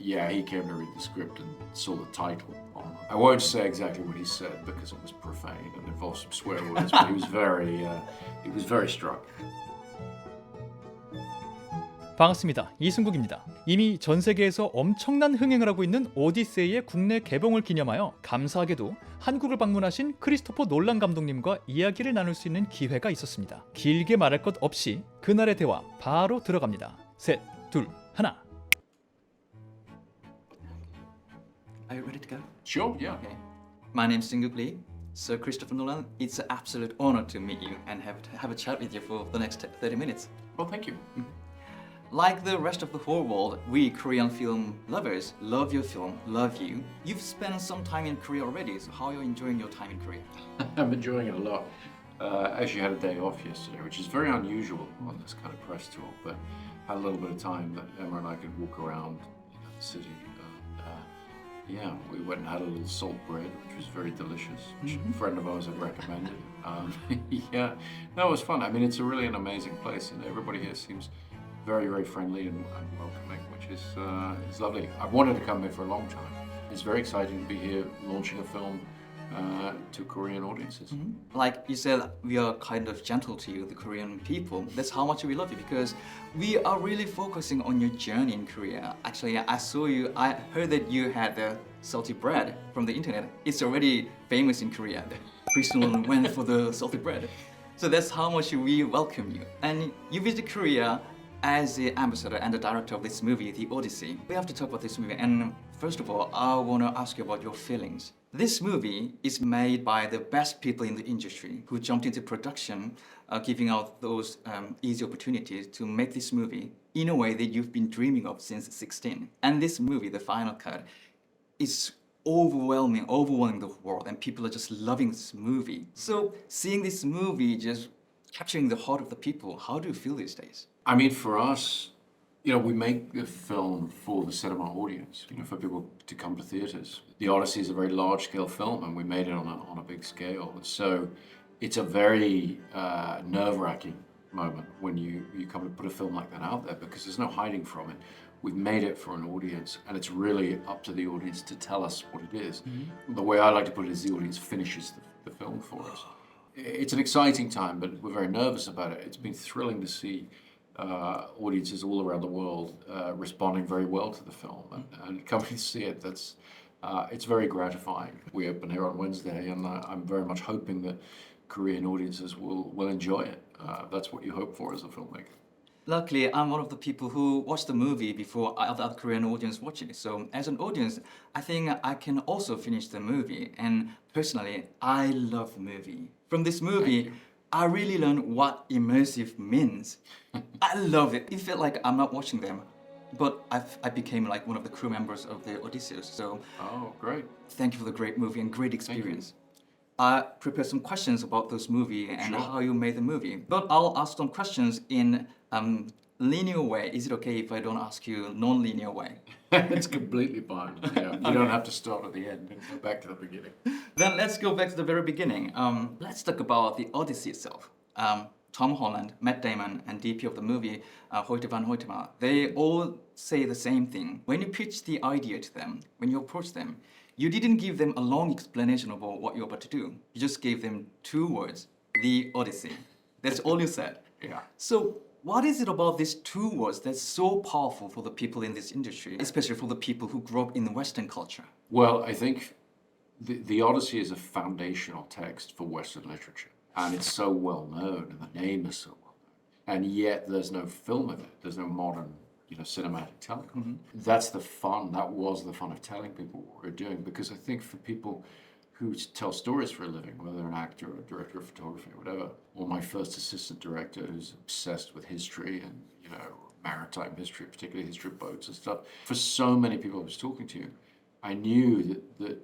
yeah, he came to read the script and saw the title. I won't say exactly what he said because it was profane and involved some swear words, but he was very struck. 반갑습니다. 이승국입니다. 이미 전 세계에서 엄청난 흥행을 하고 있는 오디세이의 국내 개봉을 기념하여 감사하게도 한국을 방문하신 크리스토퍼 놀란 감독님과 이야기를 나눌 수 있는 기회가 있었습니다. 길게 말할 것 없이 그날의 대화 바로 들어갑니다. 셋, 둘, 하나. Are you ready to go? Sure, yeah. Okay. My name's Seunguk Lee. Sir Christopher Nolan, it's an absolute honor to meet you and have a chat with you for the next 30 minutes. Well, thank you. Like the rest of the whole world, we Korean film lovers love your film, love you. You've spent some time in Korea already, so how are you enjoying your time in Korea? I'm enjoying it a lot. Actually had a day off yesterday, which is very unusual on this kind of press tour, but had a little bit of time that Emma and I could walk around the city. Yeah, we went and had a little salt bread, which was very delicious, which a friend of ours had recommended. Yeah, no, it was fun. I mean, it's really an amazing place, and everybody here seems very, very friendly and welcoming, which is lovely. I've wanted to come here for a long time. It's very exciting to be here launching a film to Korean audiences. Like you said, we are kind of gentle to you, the Korean people. That's how much we love you because we are really focusing on your journey in Korea. Actually, I heard that you had the salty bread from the internet. It's already famous in Korea. Chris Nolan went for the salty bread. So that's how much we welcome you. And you visit Korea as the ambassador and the director of this movie, The Odyssey. We have to talk about this movie. And first of all, I want to ask you about your feelings. This movie is made by the best people in the industry who jumped into production, giving out those easy opportunities to make this movie in a way that you've been dreaming of since 16. And this movie, the final cut, is overwhelming the world, and people are just loving this movie. So seeing this movie just capturing the heart of the people, how do you feel these days? I mean, for us, we make the film for the cinema audience, for people to come to theaters. The Odyssey is a very large-scale film, and we made it on a big scale. So it's a very nerve-wracking moment when you come to put a film like that out there because there's no hiding from it. We've made it for an audience, and it's really up to the audience to tell us what it is. The way I like to put it is the audience finishes the film for us. It's an exciting time, but we're very nervous about it. It's been thrilling to see audiences all around the world responding very well to the film and coming to see it. It's very gratifying. We open here on Wednesday, and I'm very much hoping that Korean audiences will enjoy it. That's what you hope for as a filmmaker. Luckily, I'm one of the people who watched the movie before other Korean audience watching it. So as an audience, I think I can also finish the movie. And personally, I love the movie. From this movie, I really learned what immersive means. I love it. It felt like I'm not watching them, but I became like one of the crew members of the Odysseus. So, oh, great! Thank you for the great movie and great experience. I prepared some questions about this movie and how you made the movie, but I'll ask some questions in linear way. Is it okay if I don't ask you non-linear way? It's completely fine. Yeah, you don't have to start at the end and go back to the beginning. Then let's go back to the very beginning. Let's talk about the Odyssey itself. Tom Holland, Matt Damon, and DP of the movie, Hoyte van Hoytema, they all say the same thing. When you pitch the idea to them, when you approach them, you didn't give them a long explanation about what you're about to do. You just gave them 2 words, The Odyssey. That's all you said. Yeah. So what is it about these 2 words that's so powerful for the people in this industry, especially for the people who grew up in the Western culture? Well, I think the Odyssey is a foundational text for Western literature. And it's so well known, and the name is so well known. And yet there's no film of it. There's no modern, cinematic telling. That's the fun. That was the fun of telling people what we're doing. Because I think for people who tell stories for a living, whether they're an actor or a director of photography or whatever, or my first assistant director who's obsessed with history and, maritime history, particularly history of boats and stuff. For so many people I was talking to, I knew that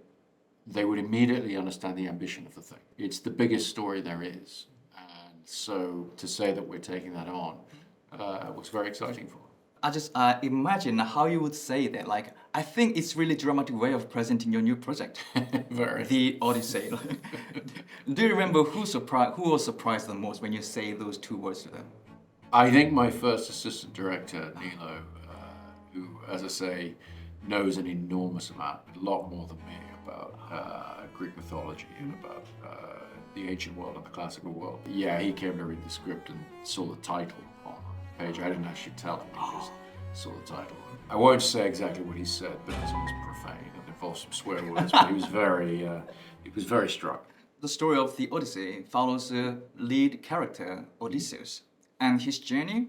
they would immediately understand the ambition of the thing. It's the biggest story there is. And so to say that we're taking that on was very exciting for them. I just imagine how you would say that. Like, I think it's really dramatic way of presenting your new project. Very. The Odyssey. Do you remember who was surprised the most when you say those 2 words to them? I think my first assistant director, Nilo, who, as I say, knows an enormous amount, a lot more than me, about Greek mythology and about the ancient world and the classical world. Yeah, he came to read the script and saw the title on the page. I didn't actually tell him, he just saw the title. I won't say exactly what he said because it was profane and involved some swear words, but he was very struck. The story of the Odyssey follows the lead character, Odysseus, and his journey.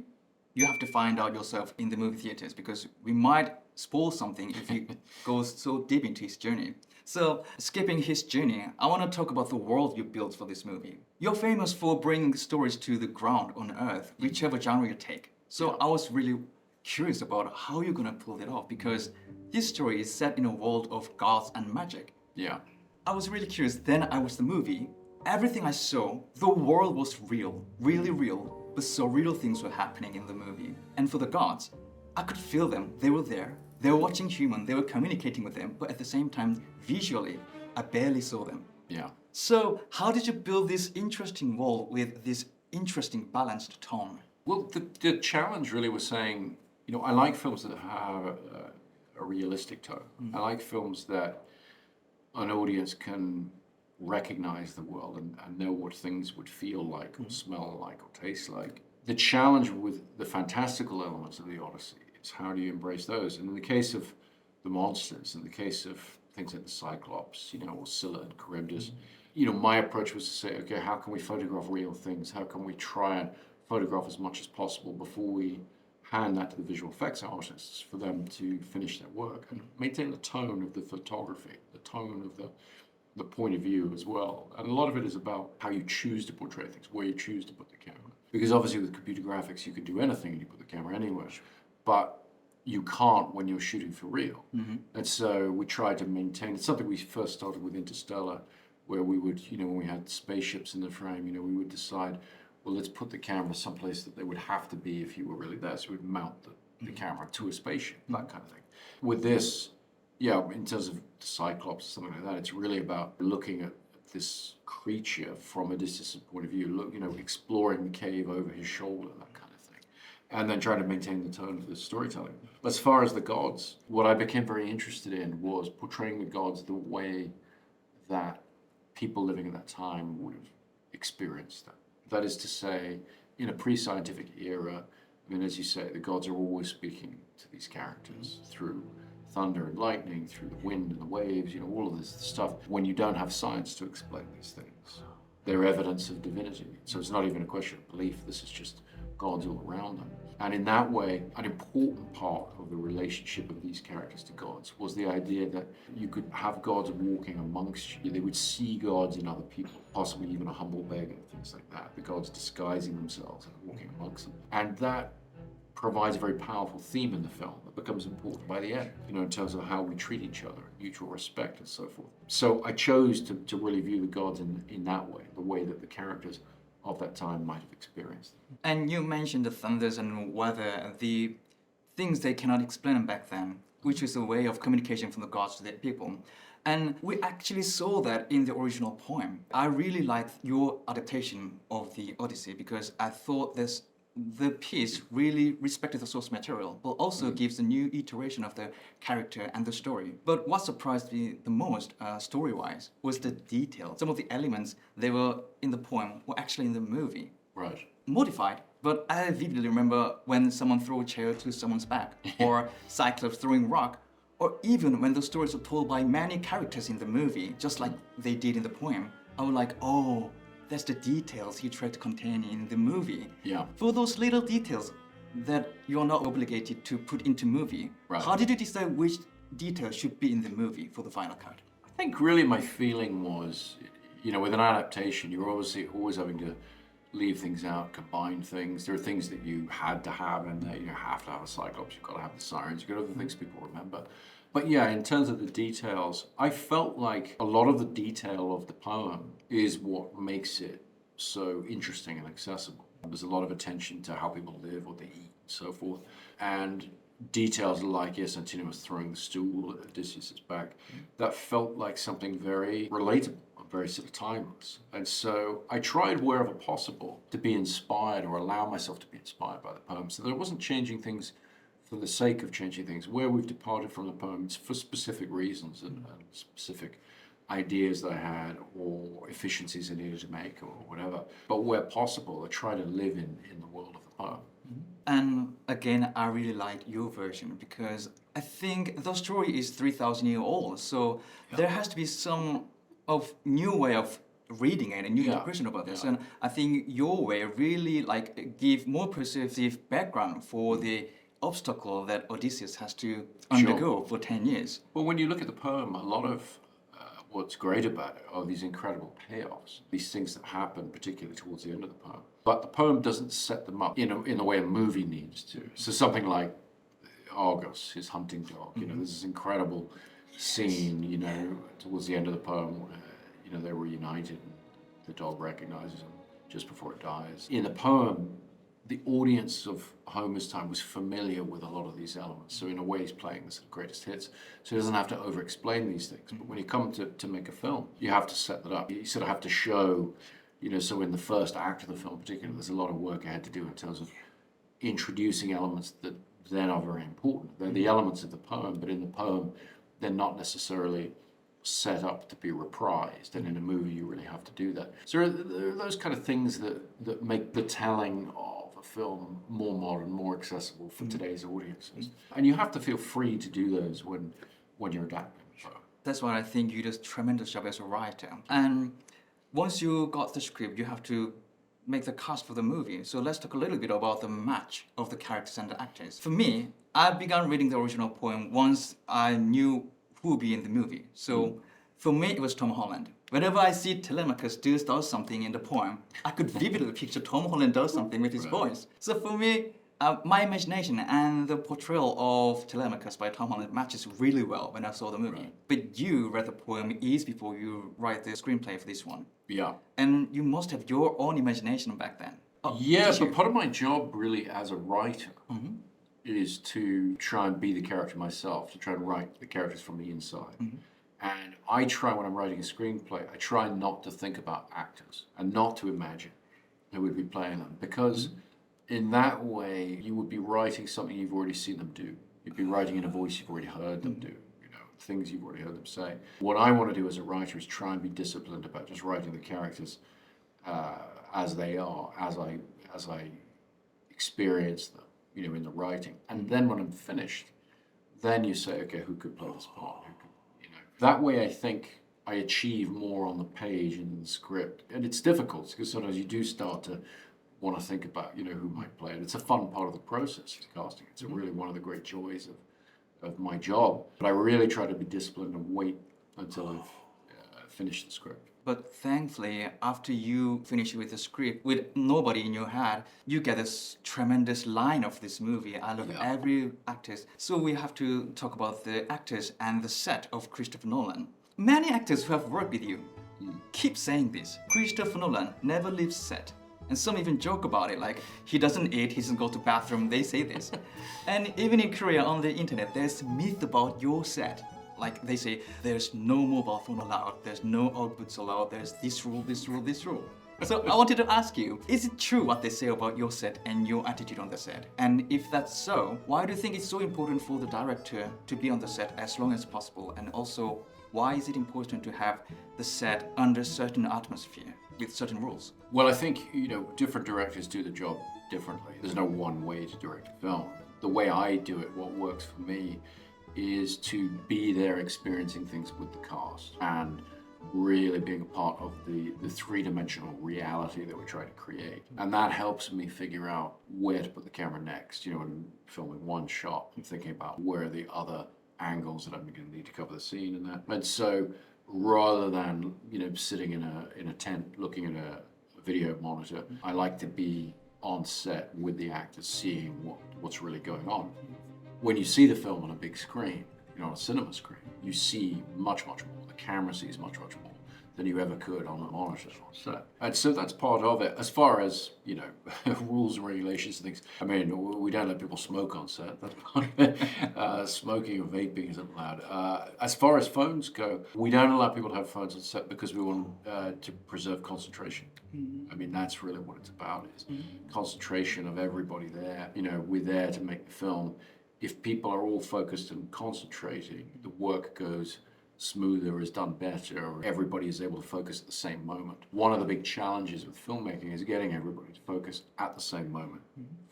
You have to find out yourself in the movie theaters because we might spoil something if you go so deep into his journey. So, skipping his journey, I want to talk about the world you built for this movie. You're famous for bringing stories to the ground on Earth, whichever genre you take. So, I was really curious about how you're gonna pull it off because this story is set in a world of gods and magic. Yeah. I was really curious. Then I watched the movie. Everything I saw, the world was real, really real, but surreal things were happening in the movie. And for the gods, I could feel them. They were there. They were watching human. They were communicating with them. But at the same time, visually, I barely saw them. Yeah. So how did you build this interesting world with this interesting balanced tone? Well, the challenge really was saying, you know, I like films that have a realistic tone. I like films that an audience can recognize the world and know what things would feel like or smell like or taste like. The challenge with the fantastical elements of the Odyssey is how do you embrace those? And in the case of the monsters, in the case of things like the Cyclops, you know, or Scylla and Charybdis, you know, my approach was to say, okay, how can we photograph real things? How can we try and photograph as much as possible before we hand that to the visual effects artists for them to finish their work and maintain the tone of the photography, the tone of the point of view as well. And a lot of it is about how you choose to portray things, where you choose to put the camera. Because obviously with computer graphics, you can do anything and you put the camera anywhere, but you can't when you're shooting for real. And so we tried to maintain, it's something we first started with Interstellar, where we would, you know, when we had spaceships in the frame, you know, we would decide, well, let's put the camera someplace that they would have to be if you were really there. So we'd mount the camera to a spaceship, that kind of thing. With this, yeah, in terms of the Cyclops or something like that, it's really about looking at this creature from a distant point of view, look, you know, exploring the cave over his shoulder, that kind of thing. And then trying to maintain the tone of the storytelling. As far as the gods, what I became very interested in was portraying the gods the way that people living at that time would have experienced them. That is to say, in a pre-scientific era, I mean, as you say, the gods are always speaking to these characters through thunder and lightning, through the wind and the waves, you know, all of this stuff. When you don't have science to explain these things, they're evidence of divinity. So it's not even a question of belief, this is just gods all around them. And in that way, an important part of the relationship of these characters to gods was the idea that you could have gods walking amongst you. They would see gods in other people, possibly even a humble beggar, things like that. The gods disguising themselves and walking amongst them. And that provides a very powerful theme in the film that becomes important by the end, you know, in terms of how we treat each other, mutual respect and so forth. So I chose to really view the gods in that way, the way that the characters of that time might have experienced. And you mentioned the thunders and weather, the things they cannot explain back then, which is a way of communication from the gods to their people. And we actually saw that in the original poem. I really liked your adaptation of the Odyssey because I thought the piece really respected the source material, but also gives a new iteration of the character and the story. But what surprised me the most, story-wise, was the detail. Some of the elements they were in the poem were actually in the movie. Right. Modified, but I vividly remember when someone threw a chair to someone's back, or Cyclops throwing rock, or even when the stories were told by many characters in the movie, just like they did in the poem. I was like, oh, that's the details he tried to contain in the movie. Yeah. For those little details that you're not obligated to put into movie, Right. How did you decide which details should be in the movie for the final cut? I think really my feeling was, you know, with an adaptation, you're obviously always having to leave things out, combine things. There are things that you had to have in there. You have to have a Cyclops, you've got to have the sirens, you've got other things people remember. But yeah, in terms of the details, I felt like a lot of the detail of the poem is what makes it so interesting and accessible. There's a lot of attention to how people live, what they eat, and so forth. And details like, yes, Antinomus throwing the stool at Odysseus' back, that felt like something very relatable, very sort of timeless. And so I tried wherever possible to be inspired or allow myself to be inspired by the poem so that I wasn't changing things for the sake of changing things. Where we've departed from the poem, it's for specific reasons and specific ideas that I had or efficiencies I needed to make or whatever. But where possible, I try to live in the world of the poem. And again, I really liked your version because I think the story is 3,000 years old. So there has to be some of new way of reading it, a new interpretation about this. And I think your way really like give more perceptive background for the obstacle that Odysseus has to undergo for 10 years. Well, when you look at the poem, a lot of what's great about it are these incredible payoffs, these things that happen, particularly towards the end of the poem. But the poem doesn't set them up in the way a movie needs to. So something like Argos, his hunting dog, there's this incredible scene, towards the end of the poem where, they're reunited and the dog recognizes him just before it dies. In the poem, the audience of Homer's time was familiar with a lot of these elements. So in a way, he's playing the greatest hits. So he doesn't have to over-explain these things. But when you come to make a film, you have to set that up. You sort of have to show, so in the first act of the film particularly, there's a lot of work I had to do in terms of introducing elements that then are very important. They're the elements of the poem, but in the poem, they're not necessarily set up to be reprised, and in a movie you really have to do that. So there are those kind of things that make the telling of a film more modern, more accessible for today's audiences. And you have to feel free to do those when you're adapting. That's why I think you did a tremendous job as a writer. And once you got the script, you have to make the cast for the movie. So let's talk a little bit about the match of the characters and the actors. For me, I began reading the original poem once I knew who would be in the movie. So for me, it was Tom Holland. Whenever I see Telemachus does something in the poem, I could vividly picture Tom Holland does something with his voice. So for me, my imagination and the portrayal of Telemachus by Tom Holland matches really well when I saw the movie. Right. But you read the poem years before you write the screenplay for this one. Yeah. And you must have your own imagination back then. Yeah, but part of my job really as a writer is to try and be the character myself, to try and write the characters from the inside. And I try, when I'm writing a screenplay, I try not to think about actors and not to imagine who would be playing them, because in that way you would be writing something you've already seen them do. You'd be writing in a voice you've already heard them do, things you've already heard them say. What I want to do as a writer is try and be disciplined about just writing the characters as they are, as I experience them, in the writing. And then when I'm finished, then you say, okay, who could play this part? Who could, That way I think I achieve more on the page and in the script. And it's difficult because sometimes you do start to want to think about, who might play it. It's a fun part of the process of casting. It's really one of the great joys of my job. But I really try to be disciplined and wait until I've finished the script. But thankfully, after you finish with the script, with nobody in your head, you get this tremendous line of this movie. I love every actor. So we have to talk about the actors and the set of Christopher Nolan. Many actors who have worked with you keep saying this. Christopher Nolan never leaves set. And some even joke about it, like he doesn't eat, he doesn't go to bathroom, they say this. And even in Korea on the internet, there's myth about your set. Like they say, there's no mobile phone allowed, there's no outputs allowed, there's this rule, this rule, this rule. So I wanted to ask you, is it true what they say about your set and your attitude on the set? And if that's so, why do you think it's so important for the director to be on the set as long as possible? And also, why is it important to have the set under certain atmosphere with certain rules? Well, I think, different directors do the job differently. There's no one way to direct a film. The way I do it, what works for me, is to be there experiencing things with the cast and really being a part of the three-dimensional reality that we're trying to create. And that helps me figure out where to put the camera next. When filming one shot, I'm thinking about where are the other angles that I'm going to need to cover the scene and that. And so rather than, sitting in a tent looking at a video monitor, I like to be on set with the actors seeing what's really going on. When you see the film on a big screen, on a cinema screen, you see much, much more. The camera sees much, much more than you ever could on a monitor on set. And so that's part of it. As far as, rules and regulations and things, we don't let people smoke on set. That's part of it. Smoking or vaping isn't allowed. As far as phones go, we don't allow people to have phones on set because we want to preserve concentration. That's really what it's about, is concentration of everybody there. We're there to make the film. if people are all focused and concentrating, the work goes smoother, is done better, everybody is able to focus at the same moment. One of the big challenges with filmmaking is getting everybody to focus at the same moment,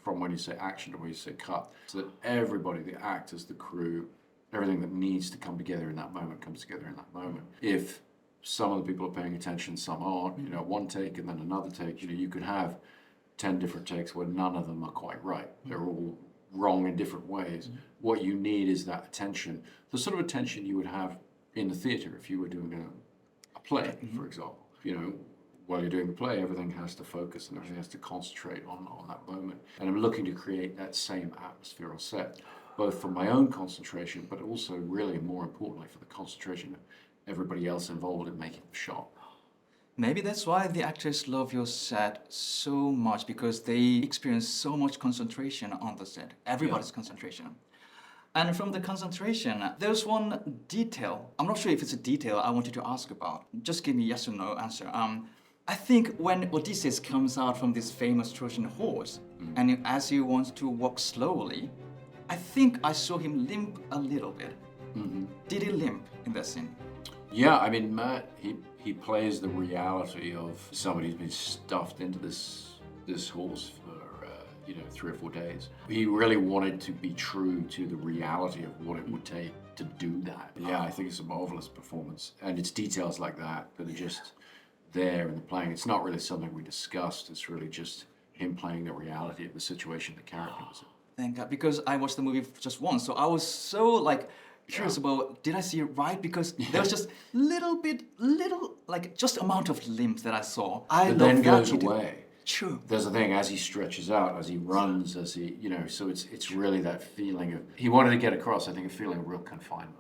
from when you say action to when you say cut, so that everybody, the actors, the crew, everything that needs to come together in that moment comes together in that moment. If some of the people are paying attention, some aren't, you know, one take and then another take, you know, you could have 10 different takes where none of them are quite right. They're all wrong in different ways. What you need is that attention, the sort of attention you would have in the theatre if you were doing a play, for example. You know, while you're doing the play, everything has to focus and everything has to concentrate on that moment. And I'm looking to create that same atmosphere on set, both for my own concentration, but also really more importantly for the concentration of everybody else involved in making the shot. Maybe that's why the actors love your set so much, because they experience so much concentration on the set, everybody's concentration. And from the concentration, there's one detail. I'm not sure if it's a detail I want you to ask about. Just give me yes or no answer. I think when Odysseus comes out from this famous Trojan horse, and as he wants to walk slowly, I think I saw him limp a little bit. Did he limp in that scene? Yeah, I mean, Matt, he plays the reality of somebody who's been stuffed into this horse for 3 or 4 days. He really wanted to be true to the reality of what it would take to do that. Yeah, I think it's a marvelous performance, and it's details like that that are just there in the playing. It's not really something we discussed. It's really just him playing the reality of the situation the character was in. Thank God, because I watched the movie just once, so I was so curious about, did I see it right? Because there was just little just amount of limp that I saw. But then goes away. True. There's a thing, as he stretches out, as he runs, as he, so it's really that feeling of, he wanted to get across, I think, a feeling of real confinement.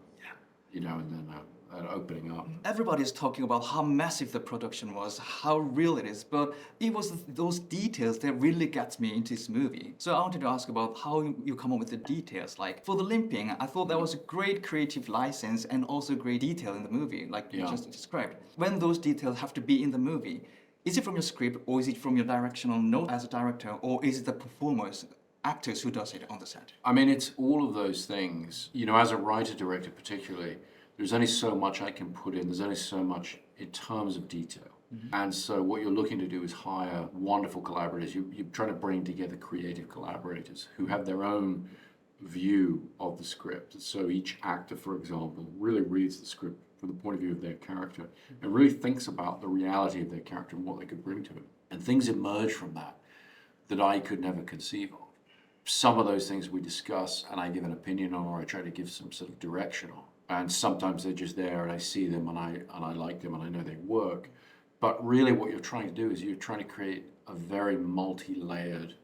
Yeah. And then that opening up. Everybody's talking about how massive the production was, how real it is, but it was those details that really got me into this movie. So I wanted to ask about how you come up with the details. Like, for the limping, I thought that was a great creative license and also great detail in the movie, like you just described. When those details have to be in the movie, is it from your script, or is it from your directional note as a director, or is it the performers, actors who does it on the set? I mean, it's all of those things. As a writer-director particularly, there's only so much I can put in. There's only so much in terms of detail. And so what you're looking to do is hire wonderful collaborators. You're trying to bring together creative collaborators who have their own view of the script. So each actor, for example, really reads the script from the point of view of their character and really thinks about the reality of their character and what they could bring to it. And things emerge from that I could never conceive of. Some of those things we discuss and I give an opinion on, or I try to give some sort of direction on. And sometimes they're just there and I see them and I like them and I know they work. But really what you're trying to do is you're trying to create a very multi-layered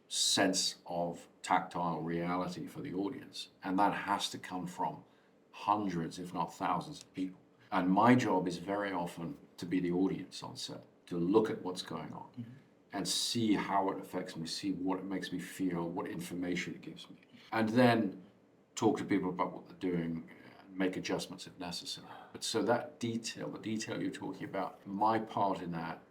sense of tactile reality for the audience. And that has to come from hundreds, if not thousands of people. And my job is very often to be the audience on set, to look at what's going on and see how it affects me, see what it makes me feel, what information it gives me. And then talk to people about what they're doing, make adjustments if necessary. But so that detail, the detail you're talking about, my part in that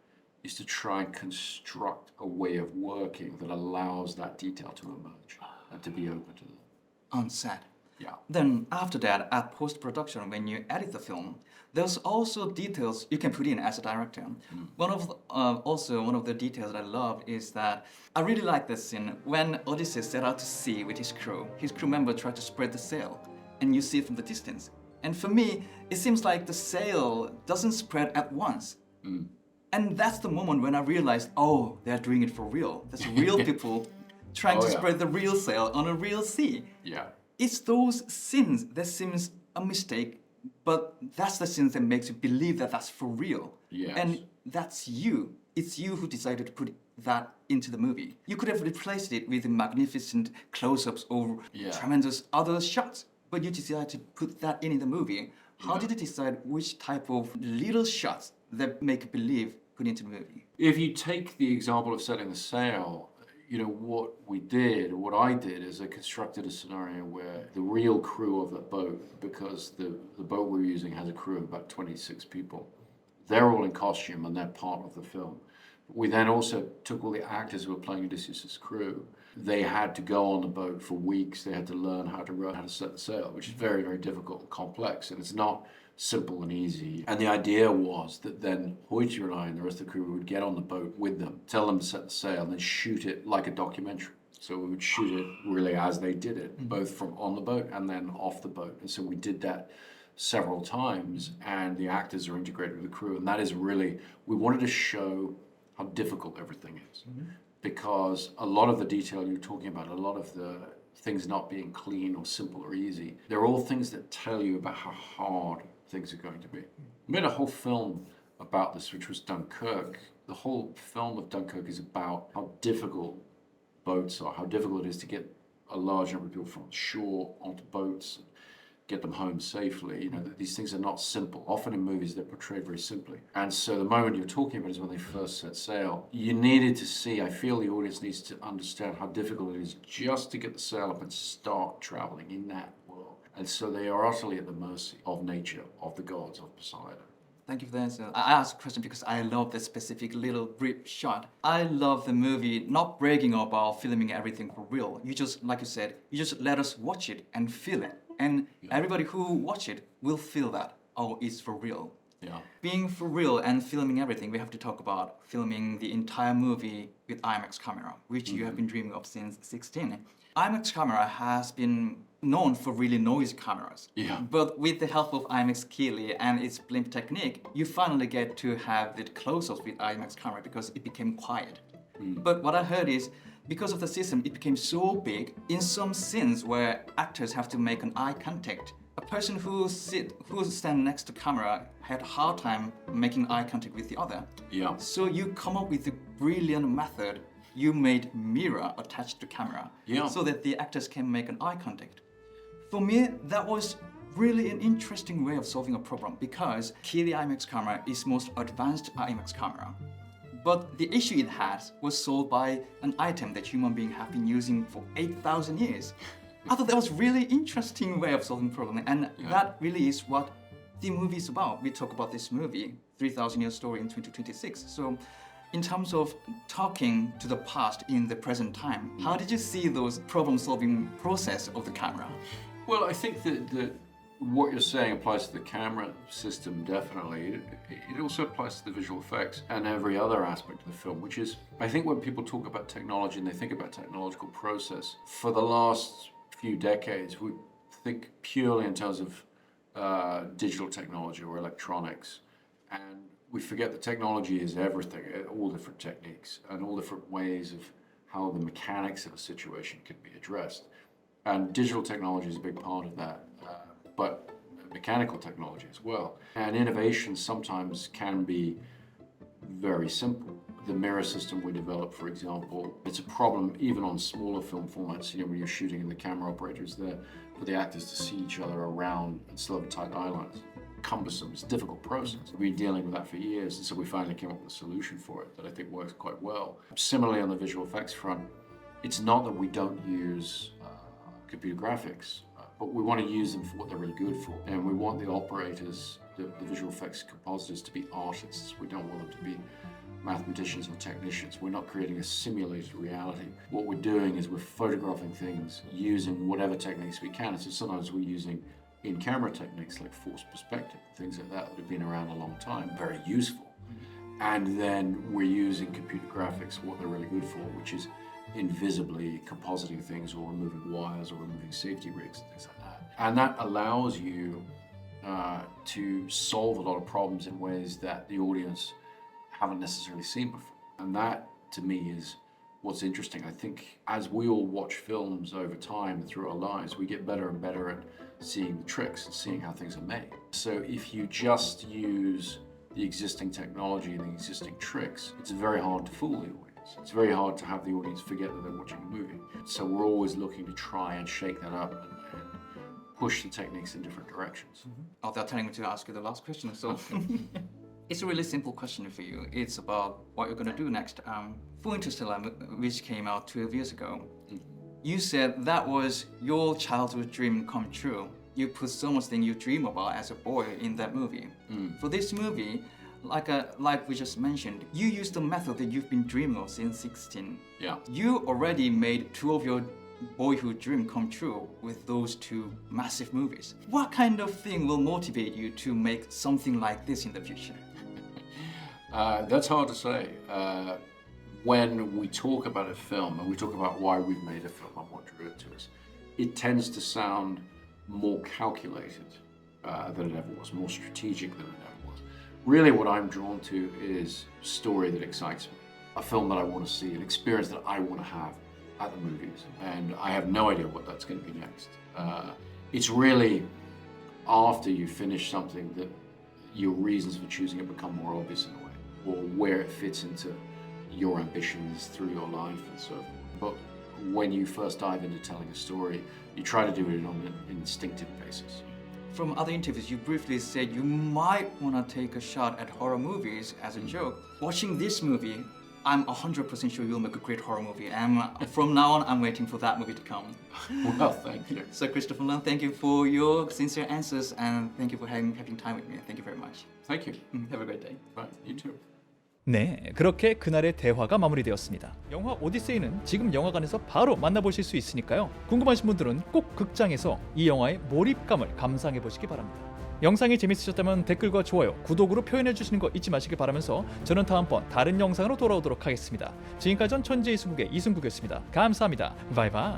is to try and construct a way of working that allows that detail to emerge and to be open to them. On set. Yeah. Then after that, at post-production, when you edit the film, there's also details you can put in as a director. One of the details that I love is that I really like this scene when Odysseus set out to sea with his crew. His crew member tried to spread the sail, and you see it from the distance. And for me, it seems like the sail doesn't spread at once. And that's the moment when I realized, oh, they're doing it for real. That's real people trying to spread the real sail on a real sea. Yeah. It's those scenes that seems a mistake, but that's the scenes that makes you believe that that's for real. Yes. And that's you. It's you who decided to put that into the movie. You could have replaced it with magnificent close-ups or tremendous other shots, but you decided to put that in the movie. How did you decide which type of little shots that make believe put into the movie? If you take the example of setting the sail, what I did is I constructed a scenario where the real crew of the boat, because the boat we're using has a crew of about 26 people, they're all in costume and they're part of the film. We then also took all the actors who were playing Odysseus' crew. They had to go on the boat for weeks. They had to learn how to row, how to set the sail, which is very, very difficult and complex. And it's not simple and easy. And the idea was that then Hoyte and I and the rest of the crew would get on the boat with them, tell them to set the sail, and then shoot it like a documentary. So we would shoot it really as they did it, both from on the boat and then off the boat. And so we did that several times, and the actors are integrated with the crew. And that is really, we wanted to show how difficult everything is. Because a lot of the detail you're talking about, a lot of the things not being clean or simple or easy, they're all things that tell you about how hard things are going to be. We made a whole film about this, which was Dunkirk. The whole film of Dunkirk is about how difficult boats are, how difficult it is to get a large number of people from shore onto boats, get them home safely. You know, these things are not simple. Often in movies, they're portrayed very simply. And so the moment you're talking about is when they first set sail. You needed to see, I feel the audience needs to understand how difficult it is just to get the sail up and start traveling in that world. And so they are utterly at the mercy of nature, of the gods, of Poseidon. Thank you for the answer. I asked a question because I love the specific little brief shot. I love the movie not bragging about filming everything for real. You just, like you said, you just let us watch it and feel it. And everybody who watch it will feel that, oh, it's for real. Yeah. Being for real and filming everything, we have to talk about filming the entire movie with IMAX camera, which you have been dreaming of since 16. IMAX camera has been known for really noisy cameras. Yeah. But with the help of IMAX Keeley and its blimp technique, you finally get to have the close-ups with IMAX camera because it became quiet. But what I heard is, because of the system, it became so big, in some scenes where actors have to make an eye contact, a person who stand next to camera had a hard time making eye contact with the other. Yeah. So you come up with a brilliant method. You made mirror attached to camera, so that the actors can make an eye contact. For me, that was really an interesting way of solving a problem because Keeley IMAX camera is most advanced IMAX camera. But the issue it has was solved by an item that human beings have been using for 8,000 years. I thought that was really interesting way of solving problem, and that really is what the movie is about. We talk about this movie, 3,000 Year Story in 2026. So in terms of talking to the past in the present time, how did you see those problem-solving process of the camera? Well, I think that what you're saying applies to the camera system, definitely. It also applies to the visual effects and every other aspect of the film, which is, I think when people talk about technology and they think about technological process, for the last few decades, we think purely in terms of digital technology or electronics. And we forget that technology is everything, all different techniques and all different ways of how the mechanics of a situation can be addressed. And digital technology is a big part of that, but mechanical technology as well. And innovation sometimes can be very simple. The mirror system we developed, for example, it's a problem even on smaller film formats, you know, when you're shooting and the camera operator is there for the actors to see each other around and still have tight eye lines. Cumbersome, it's a difficult process. We've been dealing with that for years, and so we finally came up with a solution for it that I think works quite well. Similarly, on the visual effects front, it's not that we don't use computer graphics, but we want to use them for what they're really good for. And we want the operators, the visual effects compositors, to be artists. We don't want them to be mathematicians or technicians. We're not creating a simulated reality. What we're doing is we're photographing things using whatever techniques we can. And so sometimes we're using in-camera techniques like forced perspective, things like that have been around a long time, very useful. And then we're using computer graphics, what they're really good for, which is invisibly compositing things or removing wires or removing safety rigs and things like that. And that allows you to solve a lot of problems in ways that the audience haven't necessarily seen before. And that, to me, is what's interesting. I think as we all watch films over time and through our lives, we get better and better at seeing the tricks and seeing how things are made. So if you just use the existing technology and the existing tricks, it's very hard to fool the audience. It's very hard to have the audience forget that they're watching a movie. So we're always looking to try and shake that up and push the techniques in different directions. Oh, they're telling me to ask you the last question, so it's a really simple question for you. It's about what you're going to do next. For Interstellar, which came out 12 years ago, you said that was your childhood dream come true. You put so much thing you dream about as a boy in that movie. For this movie, like we just mentioned, you use the method that you've been dreaming of since 16. Yeah. You already made two of your boyhood dream come true with those two massive movies. What kind of thing will motivate you to make something like this in the future? That's hard to say. When we talk about a film and we talk about why we've made a film and what drew it to us, it tends to sound more calculated than it ever was, more strategic than it ever was. Really what I'm drawn to is a story that excites me, a film that I want to see, an experience that I want to have at the movies, and I have no idea what that's going to be next. It's really after you finish something that your reasons for choosing it become more obvious in a way, or where it fits into your ambitions through your life and so forth. But when you first dive into telling a story, you try to do it on an instinctive basis. From other interviews, you briefly said you might want to take a shot at horror movies as a joke. Watching this movie, I'm 100% sure you'll make a great horror movie. And from now on, I'm waiting for that movie to come. Well, thank you. So Christopher Leung, thank you for your sincere answers and thank you for having time with me. Thank you very much. Thank you. Have a great day. Bye. You too. 네, 그렇게 그날의 대화가 마무리되었습니다. 영화 오디세이는 지금 영화관에서 바로 만나보실 수 있으니까요. 궁금하신 분들은 꼭 극장에서 이 영화의 몰입감을 감상해 보시기 바랍니다. 영상이 재밌으셨다면 댓글과 좋아요, 구독으로 표현해 주시는 거 잊지 마시길 바라면서 저는 다음번 다른 영상으로 돌아오도록 하겠습니다. 지금까지 전 천재이승국의 이승국이었습니다. 감사합니다. 바이바이.